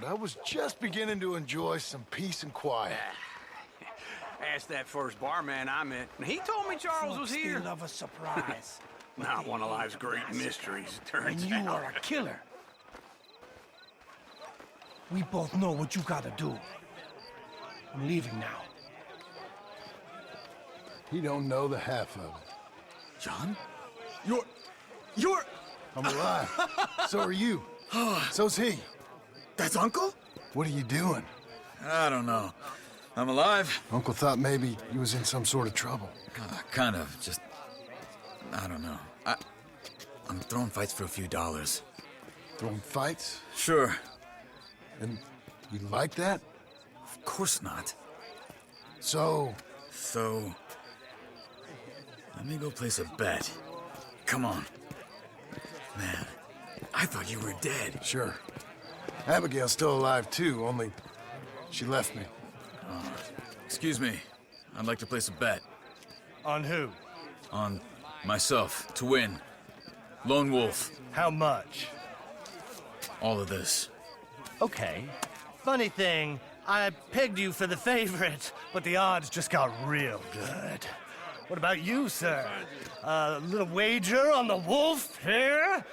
I was just beginning to enjoy some peace and quiet. Asked that first barman I met, and he told me Charles was here. Still love a surprise. Not one of life's great mysteries, it turns And you out. are a killer. We both know what you gotta do. I'm leaving now. He don't know the half of it. John? You're... I'm alive. So are you. So's he. That's Uncle? What are you doing? I don't know. I'm alive. Uncle thought maybe he was in some sort of trouble. Kind of, just... I don't know. I'm throwing fights for a few dollars. Throwing fights? Sure. And you like that? Of course not. So, let me go place a bet. Come on. Man, I thought you were dead. sure. Abigail's still alive too, only she left me. Excuse me. I'd like to place a bet. On who? On myself, to win. Lone Wolf. How much? All of this. Okay. Funny thing, I pegged you for the favorite, but the odds just got real good. What about you, sir? A little wager on the wolf here?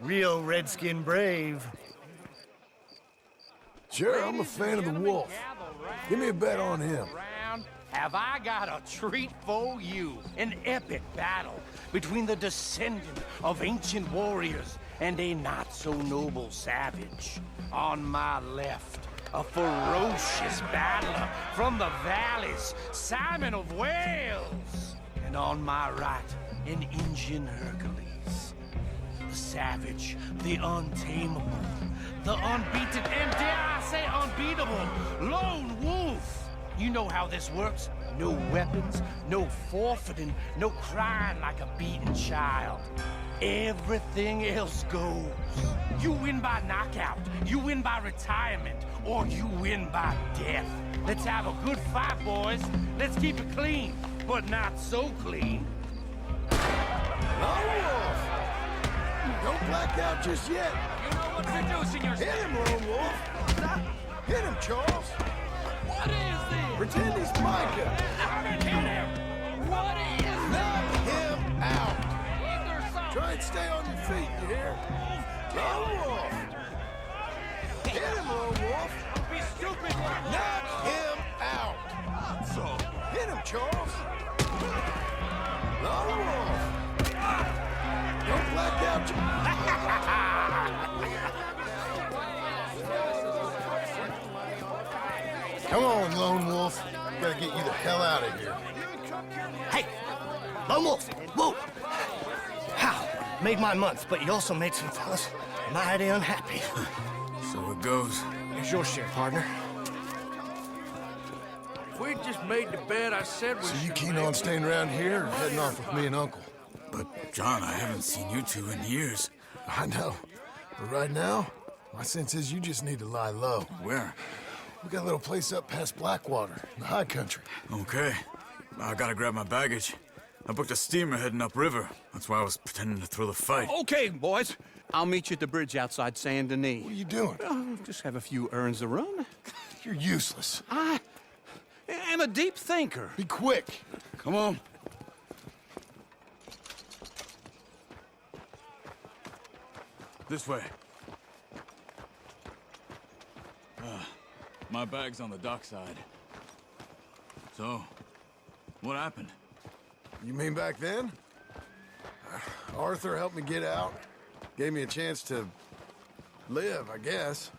Real redskin brave. Sure, I'm a fan of the wolf. Give me a bet on him. Have I got a treat for you? An epic battle between the descendant of ancient warriors and a not-so-noble savage. On my left, a ferocious battler from the valleys, Simon of Wales. And on my right, an Indian Hercules. The savage, the untamable, the unbeaten, and dare I say unbeatable, Lone Wolf. You know how this works. No weapons, no forfeiting, no crying like a beaten child. Everything else goes. You win by knockout, you win by retirement, or you win by death. Let's have a good fight, boys. Let's keep it clean, but not so clean. Lone Wolf! Don't black out just yet. You know what seducing yourself. Hit him, Lone Wolf. Hit him, Charles. What is this? Pretend he's Micah. Hit him! What is Knock him out. Either some... Try and stay on your feet, you hear? Lone Wolf. Hit him, Lone Wolf. Don't be stupid! Knock him out. So, hit him, Charles. Lone Wolf. Don't black out your... Come on, Lone Wolf. Gotta get you the hell out of here. Hey, Lone Wolf, whoa! How? Made my month, but you also made some fellas mighty unhappy. So it goes. Here's your share, partner. If we just made the bet I said we So you should keen make, on staying around here or heading off with me and Uncle? But, John, I haven't seen you two in years. I know. But right now, my sense is you just need to lie low. Where? We got a little place up past Blackwater, in the high country. Okay. I gotta grab my baggage. I booked a steamer heading upriver. That's why I was pretending to throw the fight. Okay, boys. I'll meet you at the bridge outside Saint Denis. What are you doing? Just have a few errands to run. You're useless. I am a deep thinker. Be quick. Come on. This way. My bag's on the dockside. So, what happened? You mean back then? Arthur helped me get out. Gave me a chance to live, I guess.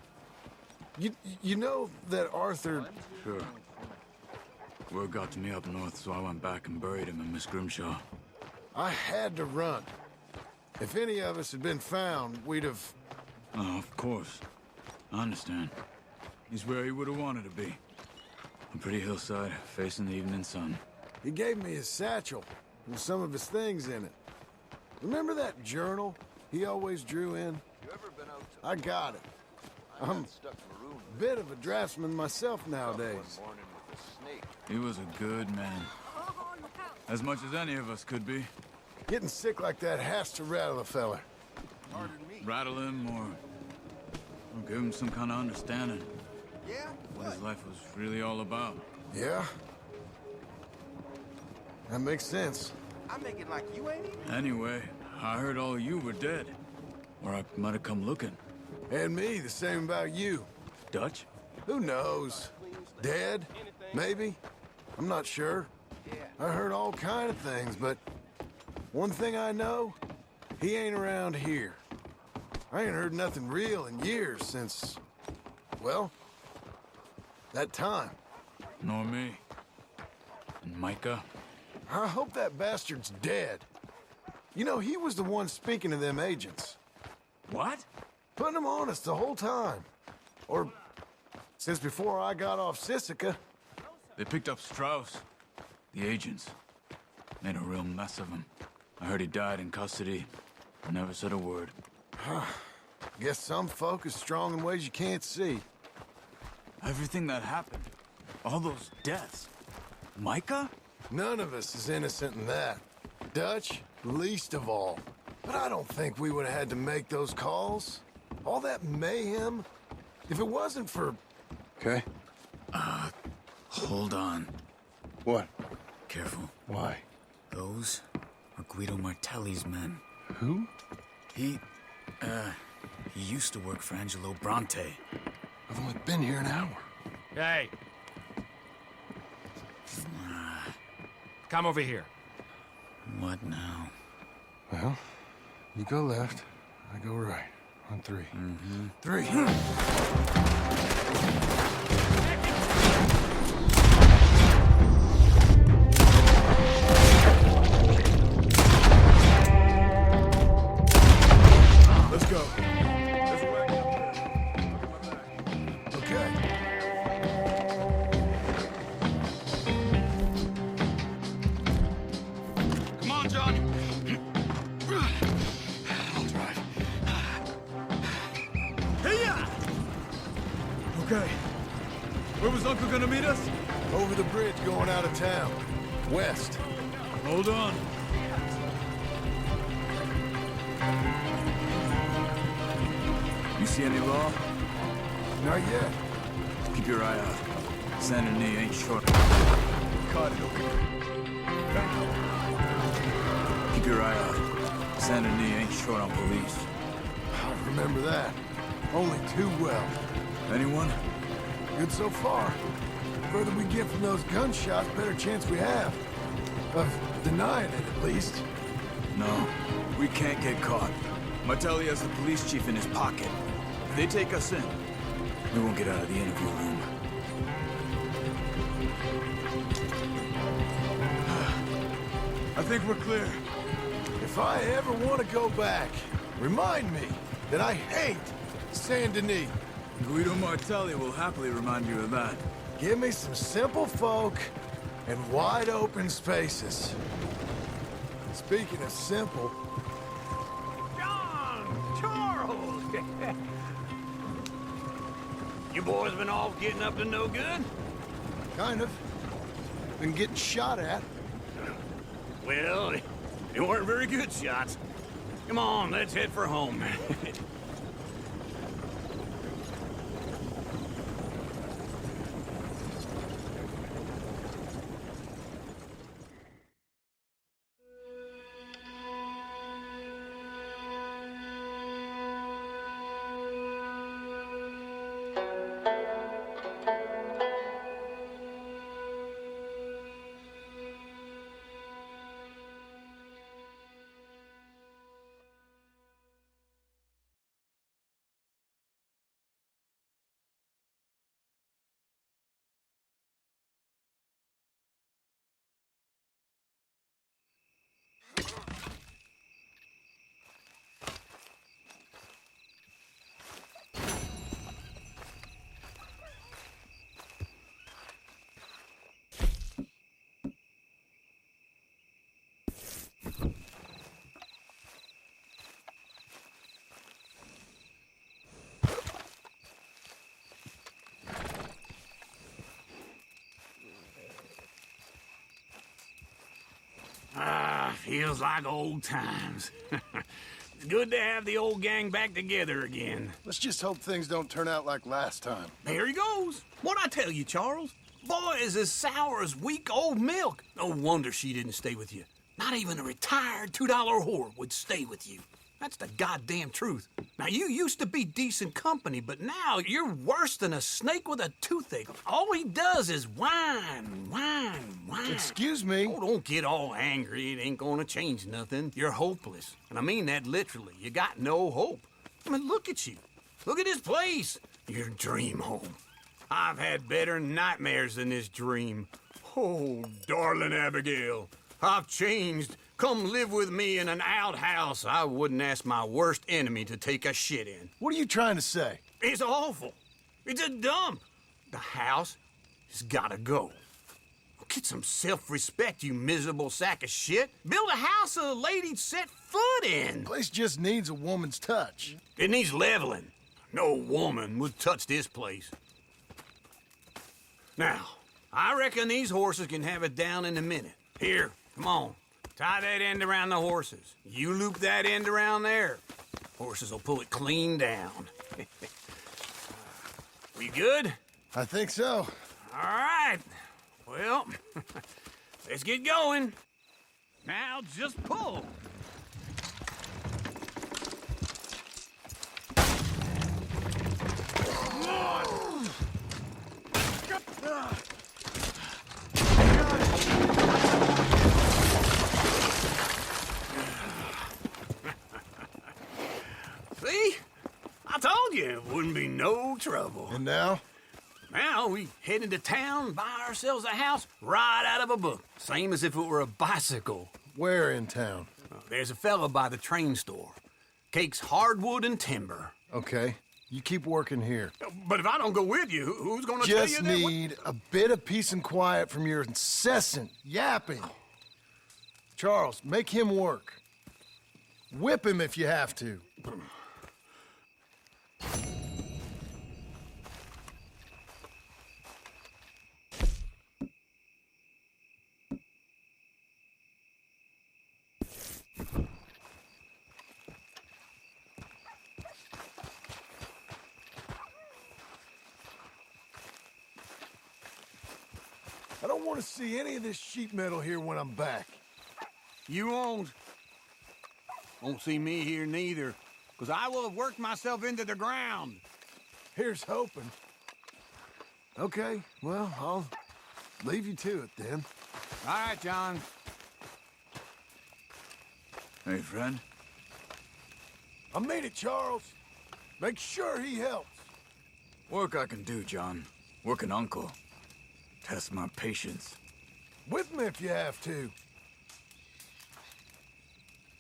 You know that Arthur... Sure. Word got to me up north, so I went back and buried him in Miss Grimshaw. I had to run. If any of us had been found, we'd have... Oh, of course. I understand. He's where he would have wanted to be. A pretty hillside, facing the evening sun. He gave me his satchel with some of his things in it. Remember that journal he always drew in? I got it. I'm a bit of a draftsman myself nowadays. He was a good man. As much as any of us could be. Getting sick like that has to rattle a fella. Rattle him or Or give him some kind of understanding. Yeah? What his life was really all about. Yeah? That makes sense. I'm making like you ain't even. Anyway, I heard all of you were dead. Or I might have come looking. And me, the same about you. Dutch? Who knows? Dead? Maybe? I'm not sure. I heard all kind of things, but one thing I know, he ain't around here. I ain't heard nothing real in years since, well, that time. Nor me. And Micah? I hope that bastard's dead. You know, he was the one speaking to them agents. What? Putting them on us the whole time. Or, since before I got off Sisika. They picked up Strauss. The agents. Made a real mess of him. I heard he died in custody. I never said a word. Guess some folk is strong in ways you can't see. Everything that happened. All those deaths. Micah? None of us is innocent in that. Dutch, least of all. But I don't think we would have had to make those calls. All that mayhem. If it wasn't for... Okay. Hold on. What? Careful. Why? Those are Guido Martelli's men. Who? He used to work for Angelo Bronte. I've only been here an hour. Hey. Come over here. What now? Well, you go left, I go right. On three. Three. Let's go. Okay. Come on, Johnny. I'll drive. Okay. Where was Uncle gonna meet us? Over the bridge going out of town. West. Hold on. You see any law? Not yet. Keep your eye out. Saint Denis ain't short. Caught it, okay. Keep your eye out. Saint Denis ain't short on police. I remember that. Only too well. Anyone? Good so far. Further we get from those gunshots, better chance we have. Of denying it, at least. No. We can't get caught. Martelli has the police chief in his pocket. If they take us in, we won't get out of the interview room. I think we're clear. If I ever want to go back, remind me that I hate Saint Denis. Guido Martelli will happily remind you of that. Give me some simple folk and wide open spaces. Speaking of simple, John! Charles! You boys been off getting up to no good? kind of. Been getting shot at. Well, they weren't very good shots. Come on, let's head for home. Feels like old times. It's good to have the old gang back together again. Let's just hope things don't turn out like last time. There he goes. What'd I tell you, Charles? Boy is as sour as weak old milk. No wonder she didn't stay with you. Not even a retired $2 whore would stay with you. That's the goddamn truth. Now, you used to be decent company, but now you're worse than a snake with a toothache. All he does is whine, whine, whine. Excuse me? Oh, don't get all angry. It ain't gonna change nothing. You're hopeless. And I mean that literally. You got no hope. I mean, look at you. Look at this place. Your dream home. I've had better nightmares than this dream. Oh, darling Abigail, I've changed. Come live with me in an outhouse I wouldn't ask my worst enemy to take a shit in. What are you trying to say? It's awful. It's a dump. The house has gotta go. Get some self-respect, you miserable sack of shit. Build a house a lady'd set foot in. Place just needs a woman's touch. It needs leveling. No woman would touch this place. Now, I reckon these horses can have it down in a minute. Here, come on. Tie that end around the horses. You loop that end around there. Horses will pull it clean down. We good? I think so. All right. Well, let's get going. Now just pull. Come on. See? I told you it wouldn't be no trouble. And now? Now we head into town, buy ourselves a house right out of a book. Same as if it were a bicycle. Where in town? There's a fella by the train store. Cakes hardwood and timber. Okay. You keep working here. But if I don't go with you, who's gonna tell you Just that? need a bit of peace and quiet from your incessant yapping. Charles, make him work. Whip him if you have to. I don't want to see any of this sheet metal here when I'm back. You won't. Won't see me here neither, because I will have worked myself into the ground. Here's hoping. Okay, well, I'll leave you to it then. All right, John. Hey, friend. I mean it, Charles. Make sure he helps. Work I can do, John. Work an uncle. Test my patience. Whip me if you have to.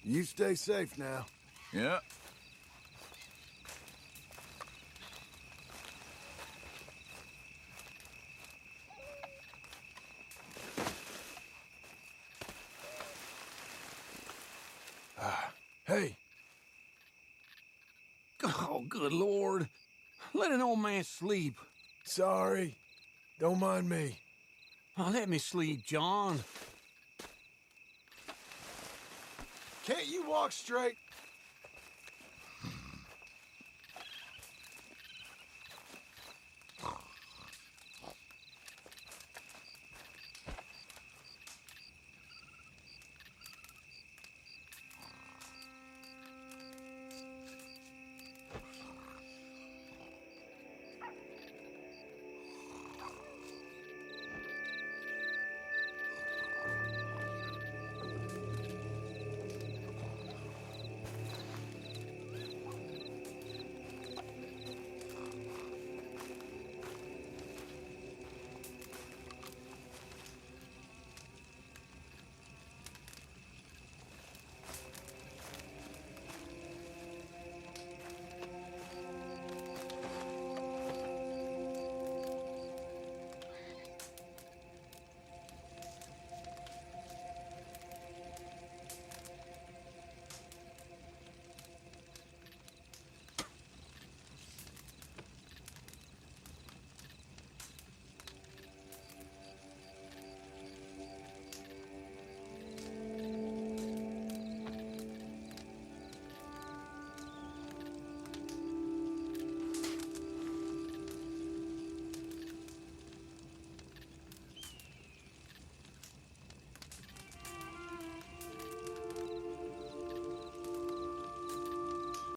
You stay safe now. Yeah. Hey, Oh, good Lord. Let an old man sleep. sorry. Don't mind me. Oh, let me sleep, John. Can't you walk straight?